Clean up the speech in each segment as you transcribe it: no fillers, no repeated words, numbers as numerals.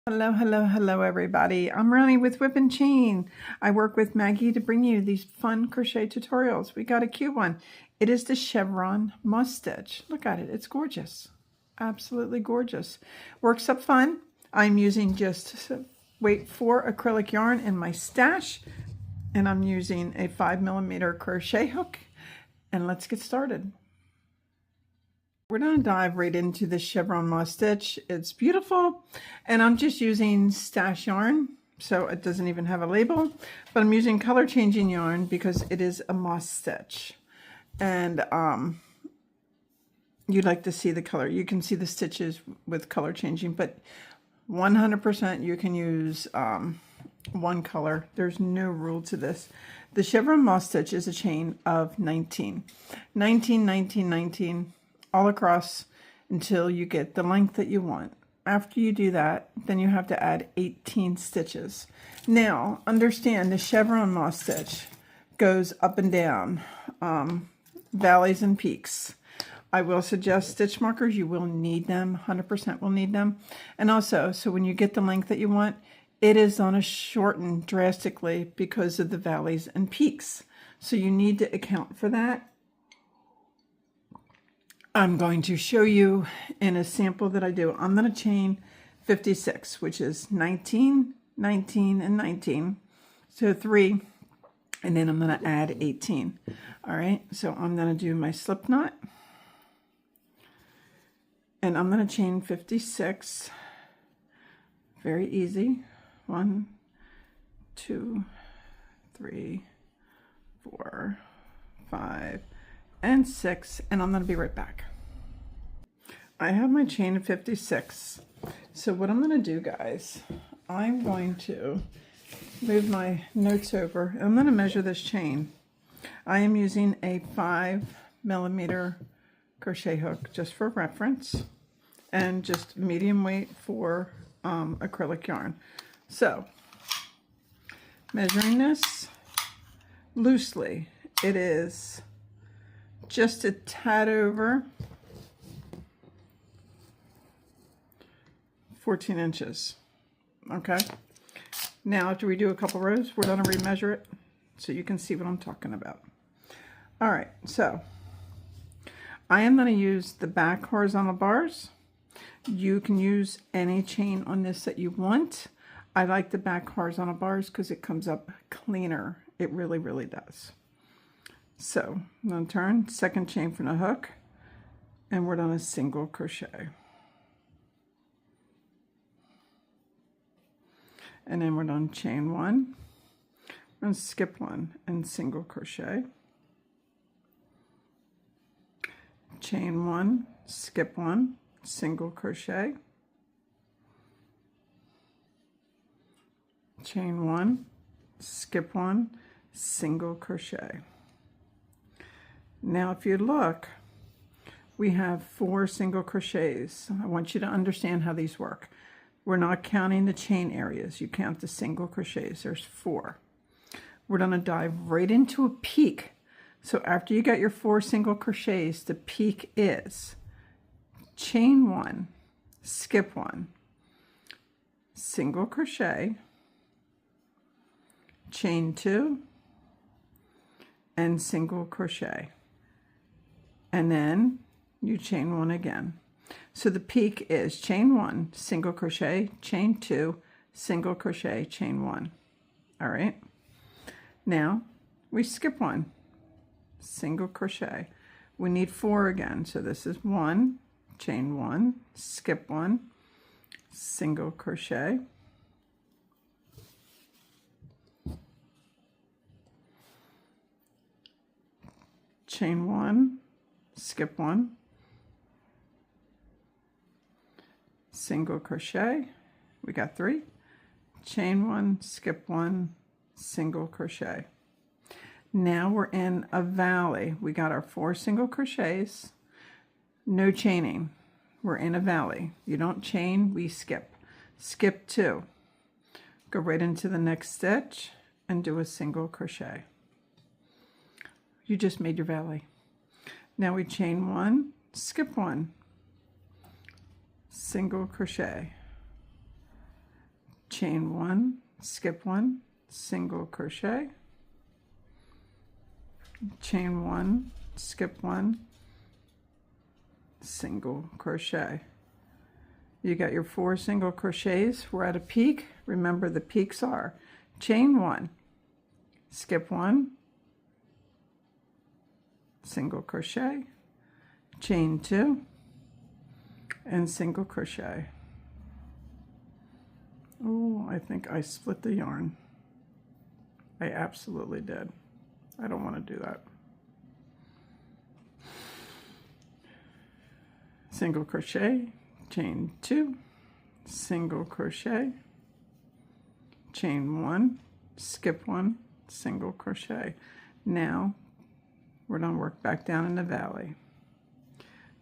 Hello, hello, hello, everybody. I'm Ronnie with Whip and Chain. I work with Maggie to bring you these fun crochet tutorials. We got a cute one. It is the Chevron moss stitch. Look at it. It's gorgeous. Absolutely gorgeous. Works up fun. I'm using just weight 4 acrylic yarn in my stash, and I'm using a 5mm crochet hook. And let's get started. We're going to dive right into the Chevron moss stitch. It's beautiful, and I'm just using stash yarn, so it doesn't even have a label, but I'm using color changing yarn because it is a moss stitch. And you'd like to see the color. You can see the stitches with color changing, but 100% you can use one color. There's no rule to this. The Chevron moss stitch is a chain of 19, 19, 19, 19, all across until you get the length that you want. After you do that, then you have to add 18 stitches. Now, understand the Chevron moss stitch goes up and down, valleys and peaks. I will suggest stitch markers. You will need them, 100% will need them. And also, so when you get the length that you want, it is going to shorten drastically because of the valleys and peaks. So you need to account for that. I'm going to show you in a sample that I do. I'm going to chain 56, which is 19, 19, and 19. So 3, and then I'm going to add 18. All right, so I'm going to do my slip knot. And I'm going to chain 56. Very easy. 1, 2, 3, 4, 5, and 6, and I'm going to be right back. I have my chain of 56. So what I'm going to do, guys, I'm going to move my notes over. I'm going to measure this chain. I am using a 5mm crochet hook just for reference, and just medium weight for acrylic yarn. So measuring this loosely, it is just a tad over 14 inches. Okay. Now, after we do a couple rows, we're going to remeasure it so you can see what I'm talking about. All right. So I am going to use the back horizontal bars. You can use any chain on this that you want. I like the back horizontal bars because it comes up cleaner. It really, really does. So I'm going to turn, second chain from the hook, and we're on a single crochet. And then we're on chain 1, we're going to skip 1 and single crochet. Chain 1, skip 1, single crochet. Chain 1, skip 1, single crochet. Now, if you look, we have 4 single crochets. I want you to understand how these work. We're not counting the chain areas. You count the single crochets. There's 4. We're going to dive right into a peak. So after you got your 4 single crochets, the peak is chain 1, skip 1, single crochet, chain 2, and single crochet. And then you chain 1 again. So the peak is chain 1, single crochet, chain 2, single crochet, chain 1. All right. Now we skip 1, single crochet. We need 4 again. So this is 1, chain 1, skip 1, single crochet. Chain 1, skip 1, single crochet. We got 3. Chain 1, skip 1, single crochet. Now we're in a valley. We got our 4 single crochets, no chaining. We're in a valley. You don't chain, we skip. Skip 2. Go right into the next stitch and do a single crochet. You just made your valley. Now we chain 1, skip 1, single crochet. chain 1, skip 1, single crochet, chain 1, skip 1, single crochet. You got your 4 single crochets. We're at a peak. Remember, the peaks are chain 1, skip 1, single crochet, chain 2, and single crochet. Oh, I think I split the yarn. I absolutely did. I don't want to do that. Single crochet, chain 2, single crochet, chain 1, skip 1, single crochet. Now we're going to work back down in the valley.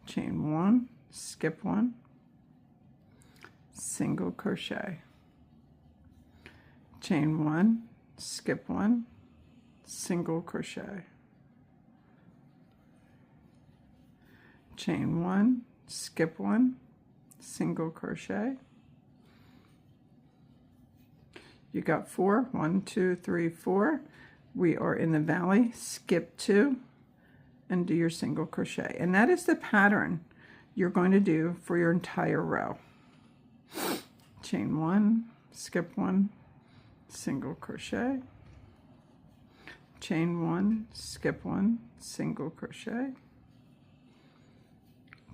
Chain 1, skip 1, single crochet, chain 1, skip 1, single crochet, chain 1, skip 1, single crochet. You got 4, 1, 2, 3, 4. We are in the valley. Skip 2 and do your single crochet, and that is the pattern you're going to do for your entire row. Chain 1, skip 1, single crochet, chain 1, skip 1, single crochet,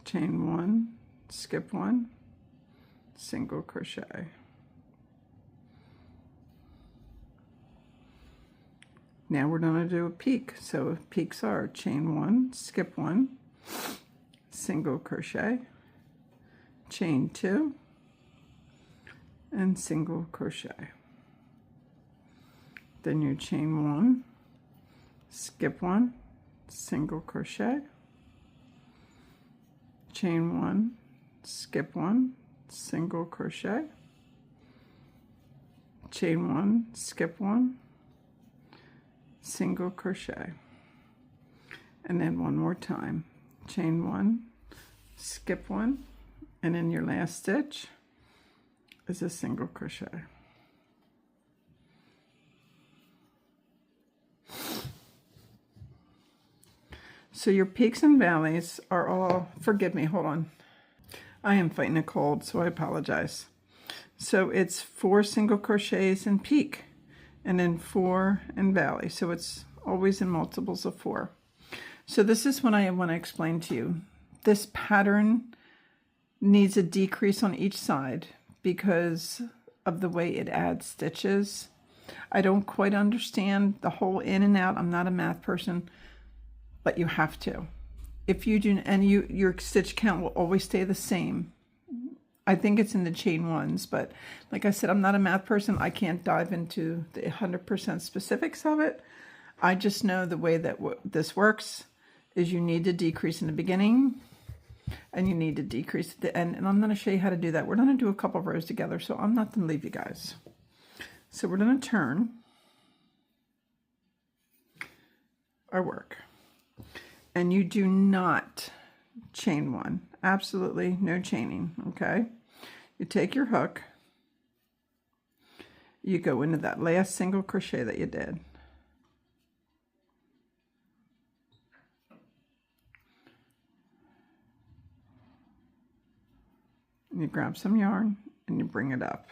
chain 1, skip 1, single crochet. Now we're going to do a peak. So peaks are chain 1, skip 1, single crochet, chain 2, and single crochet. Then you chain 1, skip 1, single crochet, chain 1, skip 1, single crochet, chain 1, skip 1, single crochet, and then one more time, chain 1, skip 1, and in your last stitch is a single crochet. So your peaks and valleys are all, forgive me, hold on. I am fighting a cold, so I apologize. So it's 4 single crochets in peak, and then 4 in valley. So it's always in multiples of 4. So this is what I want to explain to you. This pattern needs a decrease on each side because of the way it adds stitches. I don't quite understand the whole in and out. I'm not a math person, but you have to. If you do, and your stitch count will always stay the same. I think it's in the chain ones, but like I said, I'm not a math person. I can't dive into the 100% specifics of it. I just know the way that this works is you need to decrease in the beginning and you need to decrease at the end. And I'm going to show you how to do that. We're going to do a couple of rows together, so I'm not going to leave you guys. So we're going to turn our work. And you do not chain 1. Absolutely no chaining, okay? You take your hook, you go into that last single crochet that you did. And you grab some yarn and you bring it up.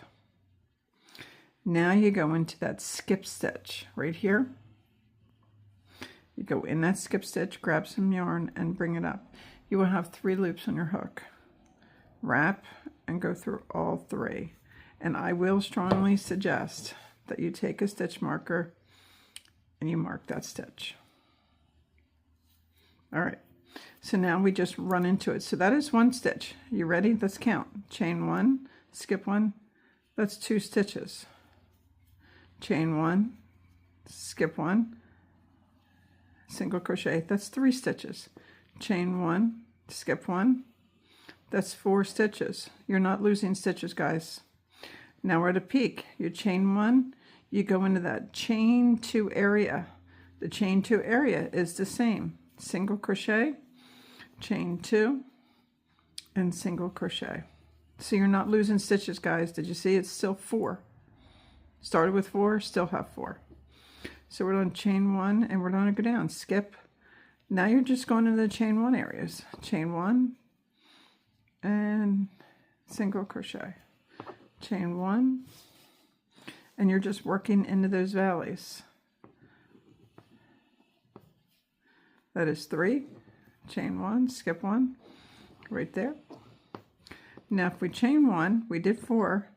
Now you go into that skip stitch right here. You go in that skip stitch, grab some yarn and bring it up. You will have 3 loops on your hook. Wrap and go through all 3. And I will strongly suggest that you take a stitch marker and you mark that stitch. All right, so now we just run into it. So that is 1 stitch. You ready? Let's count. Chain 1, skip 1, that's 2 stitches. Chain 1, skip 1, single crochet, that's 3 stitches. Chain 1, skip 1, that's 4 stitches. You're not losing stitches, guys. Now we're at a peak. You chain 1, you go into that chain 2 area. The chain 2 area is the same. Single crochet, chain 2, and single crochet. So you're not losing stitches, guys. Did you see? It's still 4. Started with 4, still have 4. So we're going to chain 1 and we're going to go down, skip. Now you're just going into the chain 1 areas. Chain 1 and single crochet. Chain 1, and you're just working into those valleys. That is 3, chain 1, skip 1, right there. Now if we chain 1, we did 4.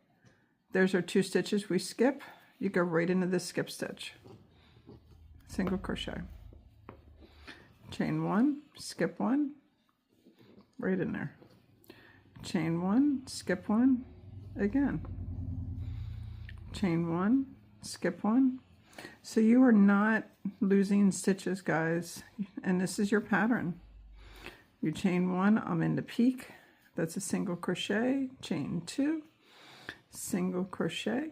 There's our 2 stitches we skip. You go right into the skip stitch. Single crochet. Chain 1, skip 1, right in there. Chain 1, skip 1, again. Chain 1, skip 1. So you are not losing stitches, guys, and this is your pattern. You chain 1, I'm in the peak, that's a single crochet, chain 2, single crochet.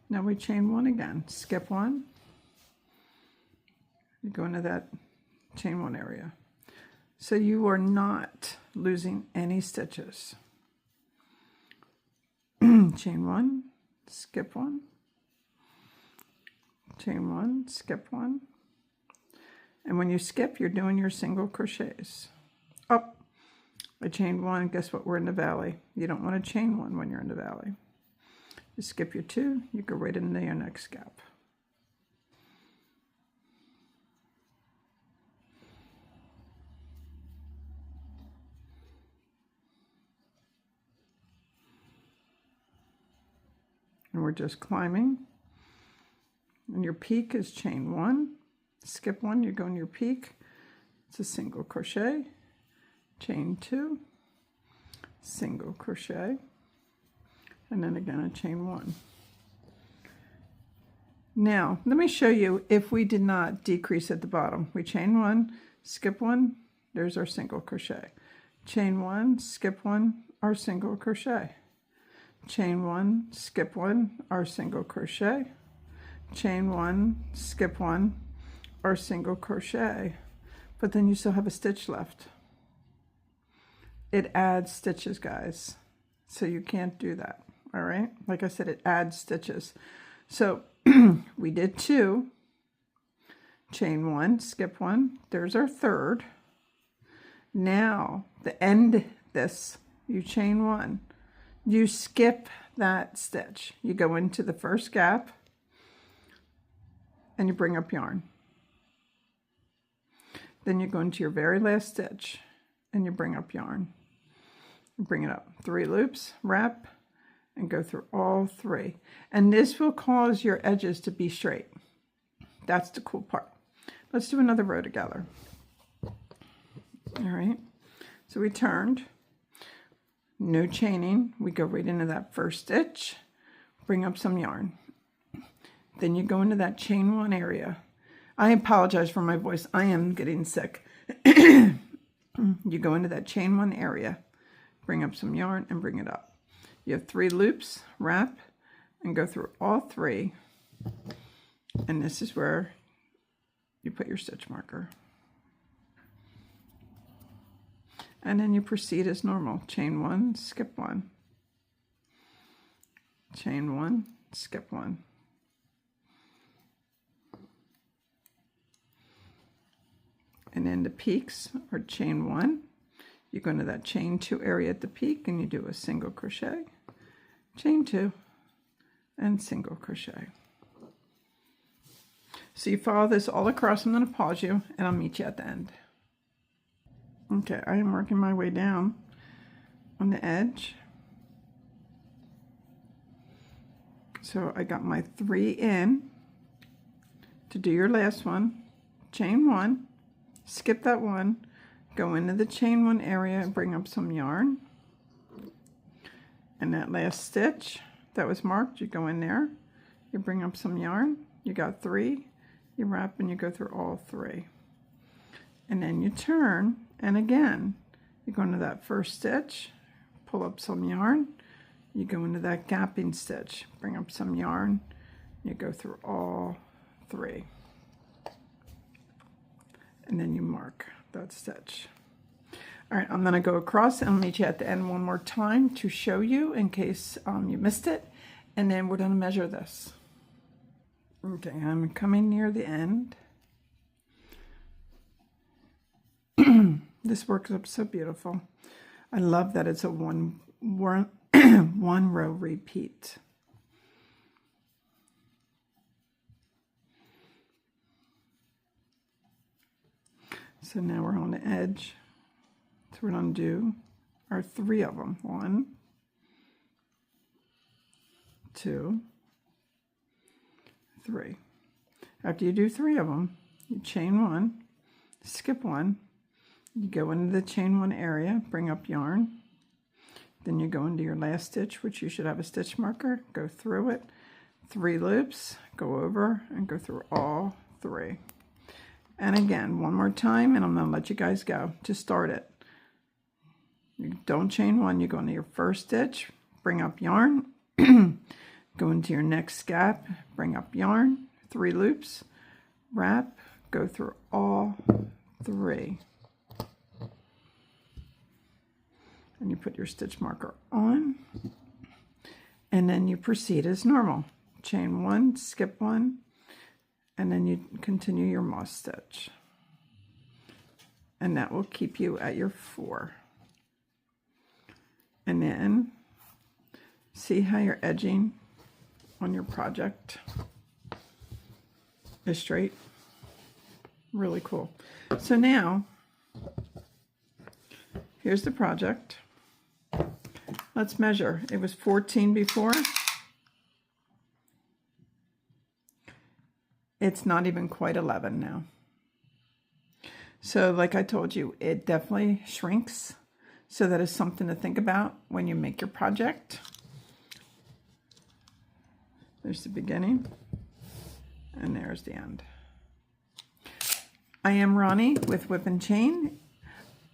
Now we chain 1 again, skip 1, you go into that chain 1 area. So you are not losing any stitches. Chain 1, skip 1, chain 1, skip 1, and when you skip, you're doing your single crochets. Up, I chained 1, guess what, we're in the valley. You don't want to chain 1 when you're in the valley. You skip your 2, you go right into your next gap. And we're just climbing. And your peak is chain 1, skip 1, you go in your peak. It's a single crochet, chain 2, single crochet, and then again a chain 1. Now, let me show you if we did not decrease at the bottom. We chain 1, skip 1, there's our single crochet. Chain 1, skip 1, our single crochet. Chain 1, skip 1, our single crochet. Chain 1, skip 1, our single crochet. But then you still have a stitch left. It adds stitches, guys. So you can't do that, all right? Like I said, it adds stitches. So we did 2, chain 1, skip 1, there's our 3rd. Now, to end this, you chain 1. You skip that stitch. You go into the first gap and you bring up yarn. Then you go into your very last stitch and you bring up yarn. You bring it up. 3 loops, wrap, and go through all 3. And this will cause your edges to be straight. That's the cool part. Let's do another row together. All right. So we turned. No chaining, we go right into that first stitch, bring up some yarn. Then you go into that chain 1 area. I apologize for my voice, I am getting sick. You go into that chain 1 area, bring up some yarn and bring it up. You have 3 loops, wrap, and go through all 3. And this is where you put your stitch marker. And then you proceed as normal. Chain 1, skip 1. Chain 1, skip 1. And then the peaks are chain 1. You go into that chain 2 area at the peak and you do a single crochet, chain 2, and single crochet. So you follow this all across. I'm going to pause you and I'll meet you at the end. Okay, I am working my way down on the edge. So I got my 3 in. To do your last one, chain 1, skip that 1, go into the chain 1 area and bring up some yarn. And that last stitch that was marked, you go in there, you bring up some yarn, you got 3, you wrap and you go through all 3. And then you turn, and again, you go into that first stitch, pull up some yarn, you go into that gapping stitch, bring up some yarn, you go through all 3. And then you mark that stitch. All right, I'm going to go across and I'll meet you at the end one more time to show you in case you missed it. And then we're going to measure this. Okay, I'm coming near the end. This works up so beautiful. I love that it's a one row repeat. So now we're on the edge. So we're going to do our 3 of them. 1, 2, 3. After you do 3 of them, you chain 1, skip 1, you go into the chain 1 area, bring up yarn, then you go into your last stitch, which you should have a stitch marker, go through it, 3 loops, go over and go through all 3. And again, one more time, and I'm going to let you guys go to start it. You don't chain 1, you go into your first stitch, bring up yarn, go into your next gap, bring up yarn, 3 loops, wrap, go through all 3. And you put your stitch marker on, and then you proceed as normal. Chain 1, skip 1, and then you continue your moss stitch. And that will keep you at your 4. And then see how your edging on your project is straight. Really cool. So now, here's the project. Let's measure. It was 14 before. It's not even quite 11 now. So like I told you, it definitely shrinks. So that is something to think about when you make your project. There's the beginning, and there's the end. I am Ronnie with Whip and Chain.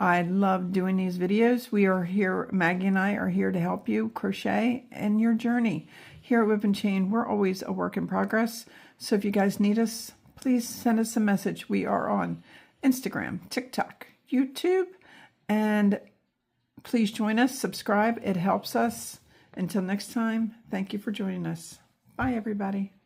I love doing these videos. We are here, Maggie and I are here to help you crochet in your journey. Here at Whip and Chain, we're always a work in progress. So if you guys need us, please send us a message. We are on Instagram, TikTok, YouTube, and please join us, subscribe. It helps us. Until next time, thank you for joining us. Bye, everybody.